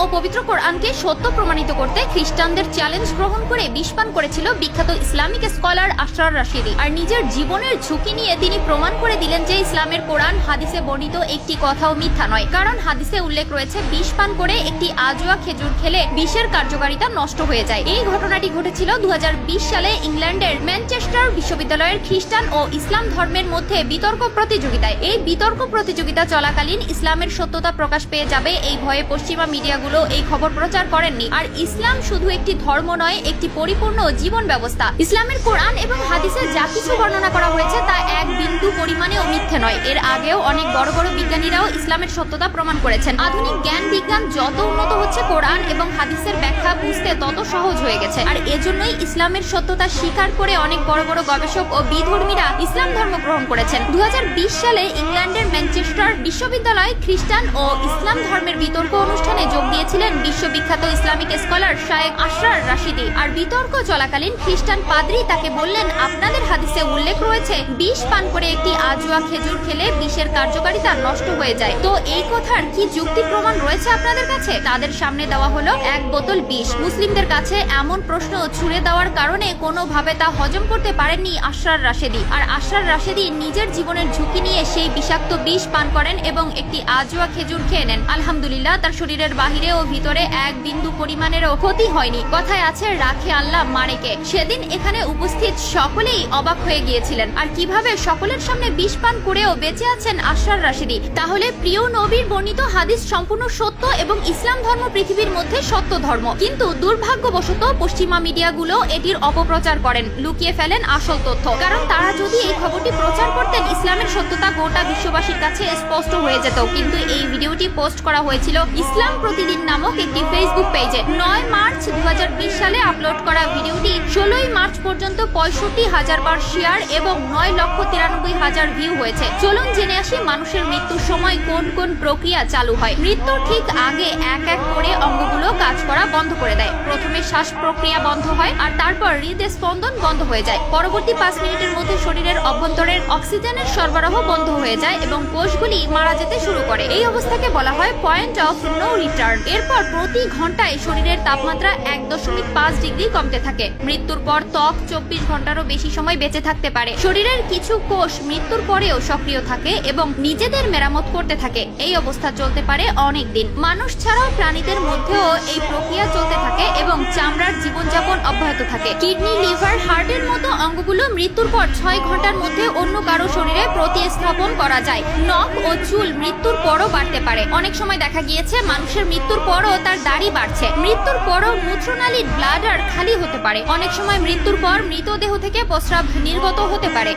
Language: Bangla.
ও পবিত্র কোরআনকে সত্য প্রমাণিত করতে খ্রিস্টানদের চ্যালেঞ্জ গ্রহণ করে বিষ পান করেছিল বিখ্যাত ইসলামিক স্কলার আশরার রাশিদি। আর নিজের জীবনের ঝুঁকি নিয়ে তিনি প্রমাণ করে দিলেন যে ইসলামের কোরআন হাদিসে বর্ণিত একটি কথাও মিথ্যা নয়, কারণ হাদিসে উল্লেখ রয়েছে বিষ পান করে একটি আজোয়া খেজুর খেলে বিষের কার্যকারিতা নষ্ট হয়ে যায়। এই ঘটনাটি ঘটেছিল 2020 সালে ইংল্যান্ডের ম্যানচেস্টার বিশ্ববিদ্যালয়ের খ্রিস্টান ও ইসলাম ধর্মের মধ্যে বিতর্ক প্রতিযোগিতায়। এই বিতর্ক প্রতিযোগিতা চলাকালীন ইসলামের সত্যতা প্রকাশ পেয়ে যাবে এই ভয়ে পশ্চিমা মিডিয়াগুলো এই খবর প্রচার করেননি। আর ইসলাম শুধু একটি ধর্ম নয়, একটি পরিপূর্ণ জীবন ব্যবস্থা। ইসলামের কোরআন এবং হাদিসে যা কিছু বর্ণনা করা হয়েছে তা এক বিন্দু পরিমাণেও মিথ্যে নয়। এর আগেও অনেক বড় বড় বিজ্ঞানীরাও ইসলামের সত্যতা প্রমাণ করেছেন। আধুনিক জ্ঞান বিজ্ঞান যত উন্নত হচ্ছে, কোরআন এবং হাদিসের ব্যাখ্যা বুঝতে তত সহজ হয়ে গেছে। আর এজন্যই ইসলামের সত্যতা স্বীকার করে অনেক বড় বড় গবেষক ও বিধর্মীরা ইসলাম ধর্ম গ্রহণ করেছেন। 2020 সালে ইংল্যান্ডের ম্যানচেস্টার বিশ্ববিদ্যালয় খ্রিস্টান ও ইসলাম ধর্মের বিতর্ক অনুষ্ঠানে যোগ দিয়েছিলেন বিশ্ববিখ্যাত ইসলামিক স্কলার শায়েখ আশরার রাশিদি। আর বিতর্ক চলাকালীন খ্রিস্টান পাদ্রী তাকে বললেন, আপনাদের হাদিসে উল্লেখ রয়েছে বিষ পান করে একটি আজোয়া খেজুর খেলে বিষের কার্যকারিতা নষ্ট হয়ে যায়, তো এই কথার কি যুক্তি প্রমাণ রয়েছে আপনাদের কাছে? তাদের সামনে দেওয়া হলো এক বোতল বিষ। মুসলিমদের কাছে এমন প্রশ্ন ছুড়ে দেওয়ার কারণে কোনোভাবে তা হজম করতে পারেননি আশরার রাশেদি। আর আশরার রাশেদি নিজের জীবনের ঝুঁকি নিয়ে সেই বিষাক্ত বিষ পান করেন এবং একটি আজোয়া খেজুর খেয়ে নেন। আলহামদুলিল্লাহ, তার শরীরের বাহিরে ও ভিতরে এক বিন্দু পরিমাণেরও ক্ষতি হয়নি। কথায় আছে, রাখে আল্লাহ মারেকে। সেদিন এখানে উপস্থিত সকলেই অবাক হয়ে গিয়েছিলেন। আর কিভাবে সকলের সামনে বিষ পান করেও বেঁচে আছেন আশরার রাশেদি। তাহলে প্রিয় নবীর বর্ণিত হাদিস সম্পূর্ণ সত্য এবং ইসলাম ধর্ম পৃথিবীর মধ্যে সত্য ধর্ম, কিন্তু দুর্ভাগ্যবশত পশ্চিমা মিডিয়াগুলো এটির অপপ্রচার করেন, লুকিয়ে ফেলেন আসল তথ্য। কারণ তারা যদি এই খবরটি প্রচার করতেন, ইসলামের সত্যতা গোটা বিশ্ববাসীর কাছে স্পষ্ট হয়ে যেত। কিন্তু এই ভিডিওটি পোস্ট করা হয়েছিল ইসলাম প্রতিদিন নামক একটি ফেসবুক পেজে। 9 মার্চ 2020 সালে আপলোড করা ভিডিওটি 16 মার্চ পর্যন্ত 65,000 বার শেয়ার এবং 9,93,000 ভিউ হয়েছে। চলুন জেনে আসি মানুষের মৃত্যুর সময় কোন কোন প্রক্রিয়া চালু হয়। মৃত্যুর ঠিক আগে এক এক করে অঙ্গগুলো কাজ করা বন্ধ করে দেয়। প্রথমে শ্বাস প্রক্রিয়া বন্ধ হয়, আর তারপর হৃদয় স্পন্দন বন্ধ হয়ে যায়। পরবর্তী 5 মিনিটের মধ্যে শরীরের অভ্যন্তরের অক্সিজেনের সরবরাহ বন্ধ হয়ে যায় এবং কোষগুলি মারা যেতে শুরু করে। এই অবস্থাকে বলা হয় পয়েন্ট অফ নো রিটার্ন। এরপর প্রতি ঘন্টায় শরীরের তাপমাত্রা 1.5 ডিগ্রি কমতে থাকে। মৃত্যুর পর ত্বক 24 ঘন্টারও বেশি সময় বেঁচে থাকতে পারে। শরীরের কিছু কোষ মৃত্যুর পরেও সক্রিয় থাকে এবং নিজেদের মেরামত করতে থাকে। এই অবস্থা চলতে পারে অনেক দিন। মানুষ ছাড়াও প্রাণীদের মধ্যেও এই প্রক্রিয়া চলতে থাকে এবং চামড়ার জীবনযাপন অব্যাহত থাকে। কিডনি, লিভার, হার্টের মতো অঙ্গগুলো মৃত্যুর পর 6 ঘন্টার মধ্যে অন্য কারো শরীরে প্রতিস্থাপন করা যায়। নখ ও চুল মৃত্যুর পরও বাড়তে পারে। অনেক সময় দেখা গিয়েছে মানুষের মৃত্যুর পরও তার দাড়ি বাড়ছে। মৃত্যুর পরও মূত্রনালীর ব্লাডার খালি হতে পারে। অনেক সময় মৃত্যুর পর মৃতদেহ থেকে প্রস্রাব নির্গত হতে পারে।